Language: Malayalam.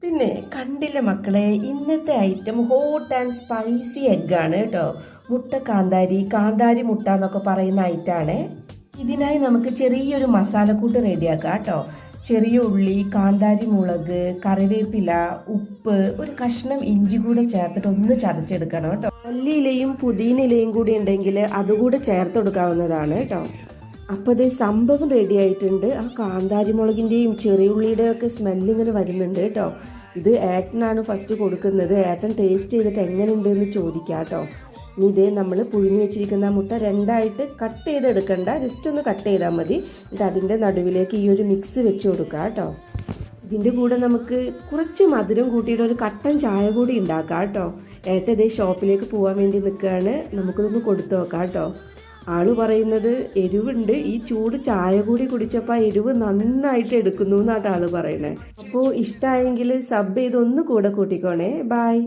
പിന്നെ കണ്ടില്ല മക്കളെ, ഇന്നത്തെ ഐറ്റം ഹോട്ട് ആൻഡ് സ്പൈസി എഗ്ഗാണ് കേട്ടോ. മുട്ട കാന്താരി, കാന്താരി മുട്ട എന്നൊക്കെ പറയുന്ന ഐറ്റാണ്. ഇതിനായി നമുക്ക് ചെറിയൊരു മസാലക്കൂട്ട് റെഡിയാക്കാം കേട്ടോ. ചെറിയ ഉള്ളി, കാന്താരി മുളക്, കറിവേപ്പില, ഉപ്പ്, ഒരു കഷ്ണം ഇഞ്ചി കൂടെ ചേർത്തിട്ട് ഒന്ന് ചതച്ചെടുക്കണം കേട്ടോ. മല്ലിയിലയും പുതിനയിലയും കൂടി ഉണ്ടെങ്കിൽ അതുകൂടെ ചേർത്ത് കൊടുക്കാവുന്നതാണ് കേട്ടോ. അപ്പോൾ ഇത് സംഭവം റെഡി ആയിട്ടുണ്ട്. ആ കാന്താരി മുളകിൻ്റെയും ചെറിയ ഉള്ളിയുടെയും ഒക്കെ സ്മെല്ല് ഇങ്ങനെ വരുന്നുണ്ട് കേട്ടോ. ഇത് ഏട്ടനാണ് ഫസ്റ്റ് കൊടുക്കുന്നത്. ഏട്ടൻ ടേസ്റ്റ് ചെയ്തിട്ട് എങ്ങനെയുണ്ട് എന്ന് ചോദിക്കാം കേട്ടോ. ഇനി ഇതേ നമ്മൾ പുഴുങ്ങി വെച്ചിരിക്കുന്ന മുട്ട രണ്ടായിട്ട് കട്ട് ചെയ്തെടുക്കണ്ട, ജസ്റ്റ് ഒന്ന് കട്ട് ചെയ്താൽ മതി. എന്നിട്ട് അതിൻ്റെ നടുവിലേക്ക് ഈ ഒരു മിക്സ് വെച്ച് കൊടുക്കാം കേട്ടോ. ഇതിൻ്റെ കൂടെ നമുക്ക് കുറച്ച് മധുരം കൂട്ടിയിട്ട് ഒരു കട്ടൻ ചായ കൂടി ഉണ്ടാക്കാം കേട്ടോ. ഏട്ടൻ ഇതേ ഷോപ്പിലേക്ക് പോകാൻ വേണ്ടി നിൽക്കുകയാണ്. നമുക്കിതൊന്ന് കൊടുത്തു നോക്കാം കേട്ടോ. ആള് പറയുന്നത് എരിവുണ്ട്, ഈ ചൂട് ചായ കൂടി കുടിച്ചപ്പോൾ എരിവ് നന്നായിട്ട് എടുക്കുന്നു എന്നാണ് ആള് പറയണേ. അപ്പോൾ ഇഷ്ടമായെങ്കിൽ സബ് ചെയ്തൊന്ന് കൂടെ കൂട്ടിക്കോണേ. ബൈ.